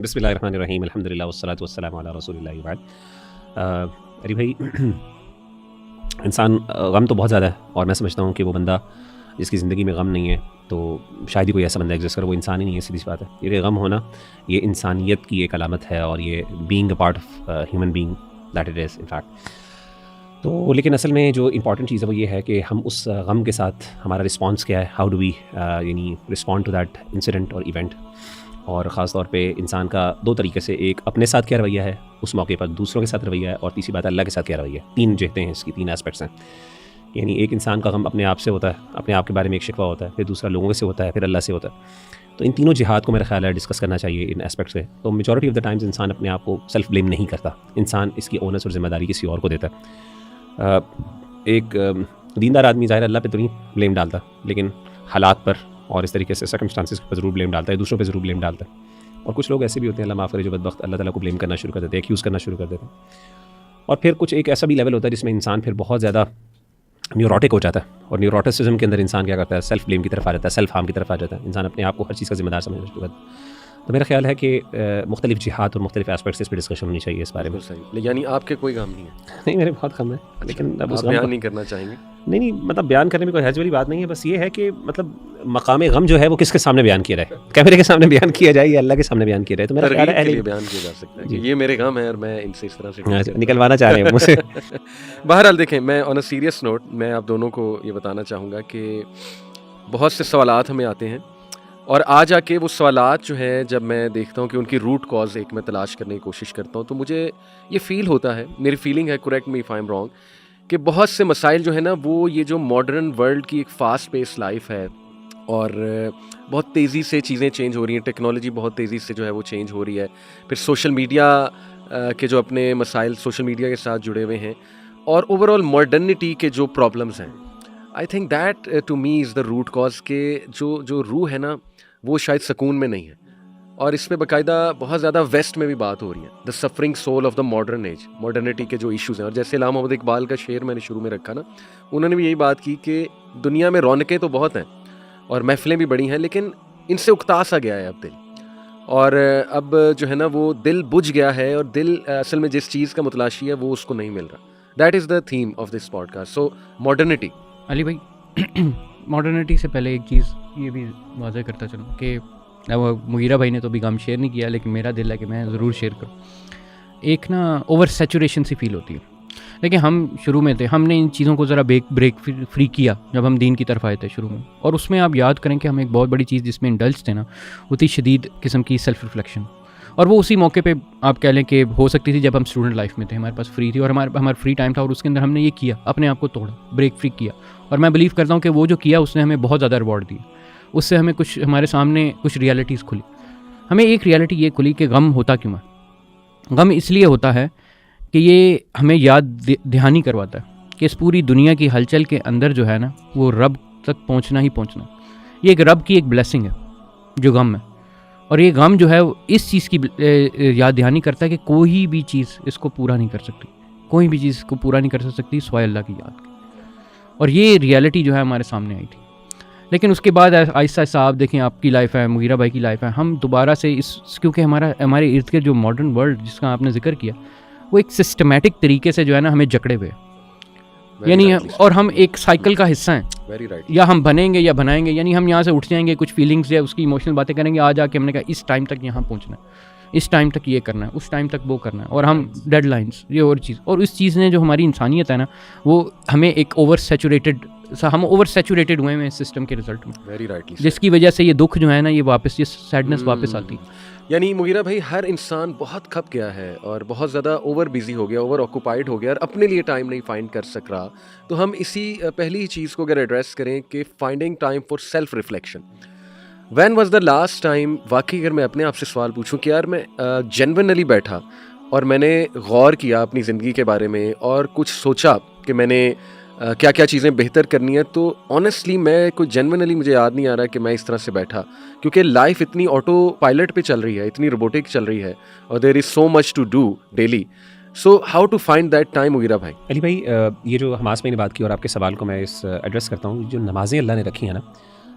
بسم اللہ الرحمن الرحیم الحمد للہ والصلاۃ والسلام علی رسول اللہ وبعد۔ علی بھائی، انسان غم تو بہت زیادہ ہے، اور میں سمجھتا ہوں کہ وہ بندہ جس کی زندگی میں غم نہیں ہے تو شاید ہی کوئی ایسا بندہ ایگزسٹ کرے، وہ انسان ہی نہیں ہے، سیدھی سی بات ہے۔ یہ غم ہونا یہ انسانیت کی ایک علامت ہے، اور یہ being a part of human being that it is in fact. تو لیکن اصل میں جو امپورٹنٹ چیز ہے وہ یہ ہے کہ ہم اس غم کے ساتھ ہمارا رسپانس کیا ہے، ہاؤ ڈو وی یعنی رسپونڈ ٹو دیٹ انسیڈنٹ اور ایونٹ۔ اور خاص طور پہ انسان کا دو طریقے سے، ایک اپنے ساتھ کیا رویہ ہے اس موقع پر، دوسروں کے ساتھ رویہ ہے، اور تیسری بات اللہ کے ساتھ کیا رویہ ہے۔ تین جہتیں ہیں اس کی، تین ایسپیکٹس ہیں۔ یعنی ایک انسان کا غم اپنے آپ سے ہوتا ہے، اپنے آپ کے بارے میں ایک شکوہ ہوتا ہے، پھر دوسرا لوگوں سے ہوتا ہے، پھر اللہ سے ہوتا ہے۔ تو ان تینوں جہات کو میرا خیال ہے ڈسکس کرنا چاہیے ان ایسپیکٹس سے۔ تو میجورٹی آف دا ٹائمز انسان اپنے آپ کو سیلف بلیم نہیں کرتا، انسان اس کی اونس اور ذمہ داری کسی اور کو دیتا ہے۔ ایک دیندار آدمی ظاہر اللہ پہ تو نہیں بلیم ڈالتا، لیکن حالات پر اور اس طریقے سے سرکمسٹانسز پر ضرور بلیم ڈالتا ہے، دوسروں پہ ضرور بلیم ڈالتا ہے۔ اور کچھ لوگ ایسے بھی ہوتے ہیں، اللہ معاف کرے، جو بدبخت اللہ تعالیٰ کو بلیم کرنا شروع کر دیتے ہیں، ایکیوز کرنا شروع کر دیتے ہیں۔ اور پھر کچھ ایک ایسا بھی لیول ہوتا ہے جس میں انسان پھر بہت زیادہ نیوروٹک ہو جاتا ہے، اور نیوروٹسزم کے اندر انسان کیا کرتا ہے، سیلف بلیم کی طرف آ جاتا ہے، سیلف ہارم کی طرف آ جاتا ہے، انسان اپنے آپ کو ہر چیز کا ذمہ دار سمجھنا شروع کرتا ہے۔ تو میرا خیال ہے کہ مختلف جہات اور مختلف ایسپیکٹس اس پہ ڈسکشن ہونی چاہیے اس بارے میں۔ صحیح، یعنی آپ کے کوئی غم نہیں ہے؟ نہیں، میرے بہت غم ہے، لیکن اب اس آپ غم بیان نہیں کرنا چاہیں گے؟ نہیں، مطلب بیان کرنے میں کوئی حرج والی بات نہیں ہے، بس یہ ہے کہ مطلب مقام غم جو ہے وہ کس کے سامنے بیان کیا جائے، کیمرے کے سامنے بیان کیا جائے یا اللہ کے سامنے بیان کیا جائے۔ تو میرا خیال ہے یہ بیان کیا جا سکتا ہے کہ یہ میرے غم ہے اور میں ان سے اس طرح سے نکلوانا چاہ رہے ہیں مجھ سے۔ بہرحال دیکھیں، میں آن اے سیریس نوٹ میں آپ دونوں کو یہ بتانا چاہوں گا کہ بہت سے سوالات ہمیں آتے ہیں، اور آ جا کے وہ سوالات جو ہیں جب میں دیکھتا ہوں کہ ان کی روٹ کاز ایک میں تلاش کرنے کی کوشش کرتا ہوں، تو مجھے یہ فیل ہوتا ہے، میری فیلنگ ہے، correct me if I am wrong, کہ بہت سے مسائل جو ہے نا وہ یہ جو ماڈرن ورلڈ کی ایک فاسٹ پیس لائف ہے، اور بہت تیزی سے چیزیں چینج ہو رہی ہیں، ٹیکنالوجی بہت تیزی سے جو ہے وہ چینج ہو رہی ہے، پھر سوشل میڈیا کے جو اپنے مسائل سوشل میڈیا کے ساتھ جڑے ہوئے ہیں، اور اوور آل ماڈرنٹی کے جو پرابلمس ہیں، I think that to me is the root cause, کہ جو روح ہے نا وہ شاید سکون میں نہیں ہے۔ اور اس پہ باقاعدہ بہت زیادہ ویسٹ میں بھی بات ہو رہی ہے، the suffering soul of the modern age, modernity کے جو ایشوز ہیں۔ اور جیسے علامہ محمد اقبال کا شعر میں نے شروع میں رکھا نا، انہوں نے بھی یہی بات کی کہ دنیا میں رونقیں تو بہت ہیں اور محفلیں بھی بڑی ہیں، لیکن ان سے اکتا سا گیا ہے اب دل، اور اب جو ہے نا وہ دل بجھ گیا ہے، اور دل اصل میں جس چیز کا متلاشی ہے وہ اس کو نہیں مل رہا۔ That is the theme of this podcast. So modernity. Ali بھائی، ماڈرنٹی سے پہلے ایک چیز یہ بھی واضح کرتا چلوں کہ مغیرہ بھائی نے تو ابھی غم شیئر نہیں کیا، لیکن میرا دل ہے کہ میں ضرور شیئر کروں۔ ایک نا اوور سیچوریشن سی فیل ہوتی ہے، لیکن ہم شروع میں تھے، ہم نے ان چیزوں کو ذرا بریک فری کیا جب ہم دین کی طرف آئے تھے شروع میں، اور اس میں آپ یاد کریں کہ ہم ایک بہت بڑی چیز جس میں انڈلج تھے نا، وہ تھی شدید قسم کی سیلف ریفلیکشن، اور وہ اسی موقع پہ آپ کہہ لیں کہ ہو سکتی تھی جب ہم اسٹوڈنٹ لائف میں تھے، ہمارے پاس فری تھی اور ہمارا فری ٹائم تھا، اور اس کے اندر ہم نے یہ کیا، اپنے آپ کو توڑا، بریک فری کیا، اور میں بلیو کرتا ہوں کہ وہ جو کیا اس نے ہمیں بہت زیادہ ریوارڈ دی، اس سے ہمیں کچھ ہمارے سامنے کچھ ریالٹیز کھلی۔ ہمیں ایک ریالٹی یہ کھلی کہ غم ہوتا کیوں ہے۔ غم اس لیے ہوتا ہے کہ یہ ہمیں یاد دہانی کرواتا ہے کہ اس پوری دنیا کی ہلچل کے اندر جو ہے نا وہ رب تک پہنچنا ہی پہنچنا، یہ ایک رب کی ایک بلیسنگ ہے جو غم ہے، اور یہ غم جو ہے اس چیز کی یاد دہانی کرتا ہے کہ کوئی بھی چیز اس کو پورا نہیں کر سکتی، کوئی بھی چیز کو پورا نہیں کر سکتی سوائے اللہ کی یاد کی، اور یہ ریالٹی جو ہے ہمارے سامنے آئی تھی۔ لیکن اس کے بعد آہستہ آہستہ آپ دیکھیں، آپ کی لائف ہے، مغیرہ بھائی کی لائف ہے، ہم دوبارہ سے کیونکہ ہمارے ارد گرد جو ماڈرن ورلڈ جس کا آپ نے ذکر کیا، وہ ایک سسٹمیٹک طریقے سے جو ہے نا ہمیں جکڑے ہوئے، یعنی اور ہم ایک سائیکل کا حصہ ہیں، یا ہم بنیں گے یا بنائیں گے، یعنی ہم یہاں سے اٹھ جائیں گے، کچھ فیلنگس یا اس کی ایموشنل باتیں کریں گے، آج آ کے ہم نے کہا اس ٹائم تک یہاں پہنچنا ہے، اس ٹائم تک یہ کرنا ہے، اس ٹائم تک وہ کرنا ہے، اور ہم ڈیڈ لائنس، یہ اور چیز، اور اس چیز نے جو ہماری انسانیت ہے نا وہ ہمیں ایک ہم اوور سیچوریٹڈ ہوئے ہیں اس سسٹم کے رزلٹ میں، جس کی وجہ سے یہ دکھ جو ہے نا یہ واپس، یہ سیڈنس واپس آتی ہے۔ یعنی مغیرہ بھائی، ہر انسان بہت کھپ گیا ہے اور بہت زیادہ اوور بزی ہو گیا، اوور آکوپائڈ ہو گیا، اور اپنے لیے ٹائم نہیں فائنڈ کر سک رہا۔ تو ہم اسی پہلی چیز کو اگر ایڈریس کریں کہ finding time for self reflection, when was the last time, واقعی اگر میں اپنے آپ سے سوال پوچھوں کہ یار میں جینونلی بیٹھا اور میں نے غور کیا اپنی زندگی کے بارے میں اور کچھ سوچا کہ میں نے کیا کیا چیزیں بہتر کرنی ہے، تو آنیسٹلی میں کوئی جینونلی مجھے یاد نہیں آ رہا کہ میں اس طرح سے بیٹھا، کیونکہ لائف اتنی آٹو پائلٹ پہ چل رہی ہے، اتنی روبوٹک چل رہی ہے، اور there is so much to do daily. So how to find that time Mughira بھائی؟ علی بھائی، یہ جو حماس میں نے بات کی اور آپ کے سوال کو میں اس ایڈریس کرتا ہوں، جو نمازیں اللہ نے رکھی ہیں نا،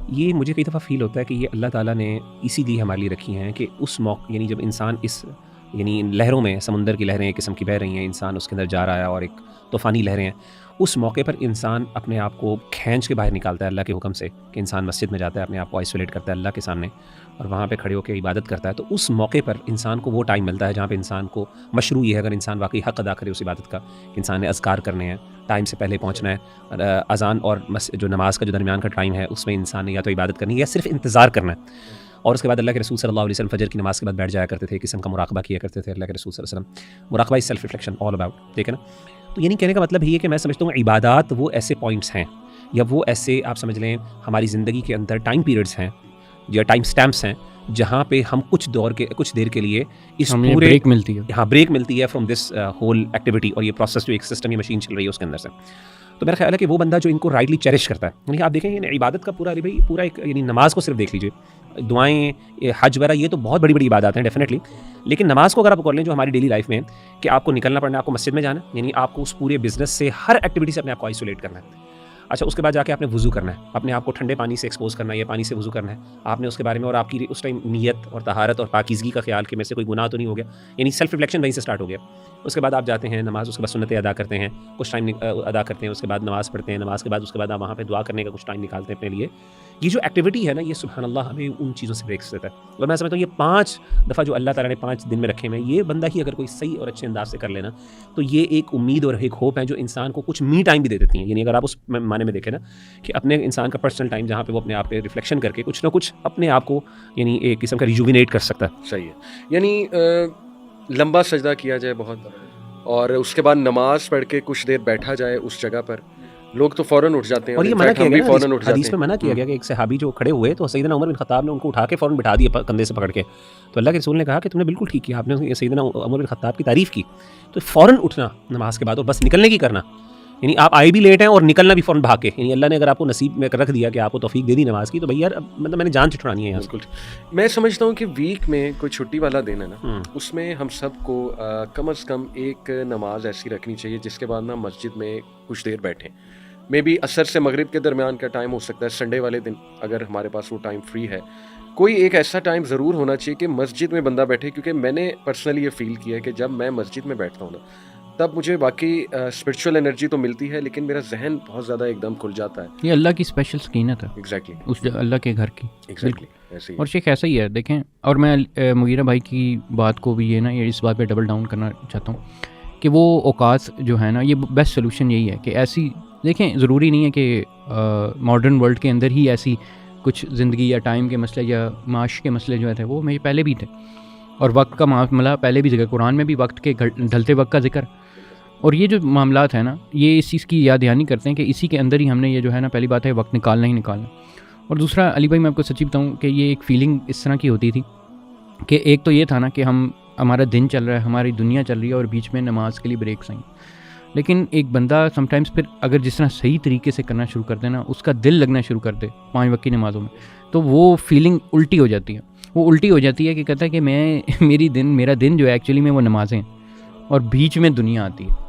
یہ مجھے کئی دفعہ فیل ہوتا ہے کہ یہ اللہ تعالیٰ نے اسی لیے ہمارے لیے رکھی ہیں کہ اس موقع یعنی جب انسان اس یعنی لہروں میں سمندر کی لہریں ایک قسم کی بہہ رہی ہیں, انسان اس کے اندر جا رہا ہے اور ایک طوفانی لہریں ہیں, اس موقع پر انسان اپنے آپ کو کھینچ کے باہر نکالتا ہے اللہ کے حکم سے کہ انسان مسجد میں جاتا ہے, اپنے آپ کو آئسولیٹ کرتا ہے اللہ کے سامنے اور وہاں پہ کھڑے ہو کے عبادت کرتا ہے. تو اس موقع پر انسان کو وہ ٹائم ملتا ہے جہاں پہ انسان کو مشروع یہ ہے, اگر انسان واقعی حق ادا کرے اس عبادت کا, انسان نے اذکار کرنے ہیں, ٹائم سے پہلے پہنچنا ہے, اذان اور جو نماز کا جو درمیان کا ٹائم ہے اس میں انسان نے یا تو عبادت کرنی ہے یا صرف انتظار کرنا ہے. اور اس کے بعد اللہ کے رسول صلی اللہ علیہ وسلم فجر کی نماز کے بعد بیٹھ جایا کرتے تھے, قسم کا مراقبہ کیا کرتے تھے اللہ کے رسول صلی اللہ علیہ وسلم. مراقبہ is self reflection all about, ٹھیک ہے نا. تو یعنی کہنے کا مطلب یہ ہے کہ میں سمجھتا ہوں عبادات وہ ایسے پوائنٹس ہیں یا وہ ایسے آپ سمجھ لیں ہماری زندگی کے اندر ٹائم پیریڈس ہیں یا ٹائم سٹیمپس ہیں جہاں پہ ہم کچھ دیر کے لیے اس پورے بریک ملتی ہے, ہاں بریک ملتی ہے فرام دس ہول ایکٹیویٹی اور یہ پروسیس جو ایک سسٹم یا مشین چل رہی ہے اس کے اندر سے. تو میرا خیال ہے کہ وہ بندہ جو ان کو رائٹلی چیریش کرتا ہے, یعنی آپ دیکھیں یعنی عبادت کا پورا بھائی پورا ایک یعنی نماز کو صرف دیکھ لیجیے, دعائیں, حج وغیرہ یہ تو بہت بڑی بڑی عبادات ہیں ڈیفینیٹلی, لیکن نماز کو اگر آپ کر لیں جو ہماری ڈیلی لائف میں کہ آپ کو نکلنا پڑنا ہے, آپ کو مسجد میں جانا ہے, یعنی آپ کو اس پورے بزنس سے ہر ایکٹیویٹی سے اپنے آپ کو آئسولیٹ کرنا ہے. اچھا اس کے بعد جا کے آپ نے وضو کرنا ہے, اپنے آپ کو ٹھنڈے پانی سے ایکسپوز کرنا ہے یا پانی سے وضو کرنا ہے آپ نے اس کے بارے میں, اور آپ کی اس ٹائم نیت اور طہارت اور پاکیزگی کا خیال کہ میں سے کوئی گناہ تو نہیں ہو گیا, یعنی سیلف ریفلیکشن وہیں سے اسٹارٹ ہو گیا. اس کے بعد آپ جاتے ہیں نماز, اس کے بعد سنتیں ادا کرتے ہیں, کچھ ٹائم ادا کرتے ہیں, اس کے بعد نماز پڑھتے ہیں, نماز کے بعد اس کے بعد آپ وہاں پہ دعا کرنے کا کچھ ٹائم نکالتے ہیں اپنے لیے. یہ جو ایکٹیویٹی ہے نا یہ سبحان اللہ ہمیں ان چیزوں سے بریکس دیتا ہے. اور میں سمجھتا ہوں یہ 5 دفعہ جو اللہ تعالیٰ نے 5 دن میں رکھے ہوئے ہیں, یہ بندہ ہی اگر کوئی صحیح اور اچھے انداز سے کر لینا تو یہ ایک امید اور ایک ہوپ ہے جو انسان کو کچھ می ٹائم بھی دے دیتی ہیں. یعنی اگر آپ اس معنی میں دیکھیں نا کہ اپنے انسان کا پرسنل ٹائم جہاں پہ وہ اپنے آپ پہ ریفلیکشن کر کے کچھ نہ کچھ اپنے آپ کو یعنی ایک قسم کا ریجوینیٹ کر سکتا ہے. صحیح ہے, یعنی لمبا سجدہ کیا جائے بہت, اور اس کے بعد نماز پڑھ کے کچھ دیر بیٹھا جائے اس جگہ پر, لوگ تو فوراً اٹھ جاتے ہیں. اور یہ منع کیا گیا, حدیث میں منع کیا گیا کہ ایک صحابی جو کھڑے ہوئے تو سیدنا عمر بن خطاب نے ان کو اٹھا کے فوراً بٹھا دیا کندھے سے پکڑ کے. تو اللہ کے رسول نے کہا کہ تم نے بالکل ٹھیک کیا, آپ نے سیدنا عمر بن خطاب کی تعریف کی. تو فوراً اٹھنا نماز کے بعد اور بس نکلنے کی کرنا, یعنی آپ آئے بھی لیٹ ہیں اور نکلنا بھی فوراً بھاگ کے, یعنی اللہ نے اگر آپ کو نصیب میں رکھ دیا کہ آپ کو توفیق دے دی نماز کی تو بھائی یار مطلب میں نے جان چھٹڑانی ہے یہاں. بالکل, میں سمجھتا ہوں کہ ویک میں کوئی چھٹی والا دن ہے نا, اس میں ہم سب کو کم از کم ایک نماز ایسی رکھنی چاہیے جس کے بعد نا مسجد میں کچھ دیر بیٹھیں. مے بی عصر سے مغرب کے درمیان کا ٹائم ہو سکتا ہے, سنڈے والے دن اگر ہمارے پاس وہ ٹائم فری ہے, کوئی ایک ایسا ٹائم ضرور ہونا چاہیے کہ مسجد میں بندہ بیٹھے. کیونکہ میں نے پرسنلی یہ فیل کیا ہے کہ جب میں مسجد میں بیٹھتا ہوں نا تب مجھے باقی اسپرچول انرجی تو ملتی ہے لیکن میرا ذہن بہت زیادہ ایک دم کھل جاتا ہے. یہ اللہ کی اسپیشل سکینت ہے ایگزیکٹلی اس اللہ کے گھر کی. ایگزیکٹلی ایسے ہی. اور شیخ ایسا ہی ہے دیکھیں, اور میں مغیرہ بھائی کی بات کو بھی یہ نا یہ اس بات پہ ڈبل ڈاؤن کرنا چاہتا ہوں کہ وہ اوقات جو ہے نا یہ بیسٹ سلوشن یہی ہے کہ ایسی دیکھیں, ضروری نہیں ہے کہ ماڈرن ورلڈ کے اندر ہی ایسی کچھ زندگی یا ٹائم کے مسئلے یا معاش کے مسئلے جو تھے وہ میں پہلے بھی تھے, اور وقت کا معاملہ پہلے بھی ذکر, قرآن میں بھی وقت کے ڈھلتے وقت کا ذکر. اور یہ جو معاملات ہیں نا یہ اس چیز کی یاد دہانی کرتے ہیں کہ اسی کے اندر ہی ہم نے یہ جو ہے نا پہلی بات ہے وقت نکالنا ہی نکالنا. اور دوسرا علی بھائی میں آپ کو سچی بتاؤں کہ یہ ایک فیلنگ اس طرح کی ہوتی تھی کہ ایک تو یہ تھا نا کہ ہمارا دن چل رہا ہے, ہماری دنیا چل رہی ہے اور بیچ میں نماز کے لیے بریکس آئیں, لیکن ایک بندہ سم ٹائمز پھر اگر جس طرح صحیح طریقے سے کرنا شروع کر دے نا, اس کا دل لگنا شروع کر دے 5 وقت کی نمازوں میں, تو وہ فیلنگ الٹی ہو جاتی ہے. وہ الٹی ہو جاتی ہے کہ کہتا ہے کہ میرا دن جو ہے ایکچولی میں وہ نمازیں ہیں اور بیچ میں دنیا آتی ہے.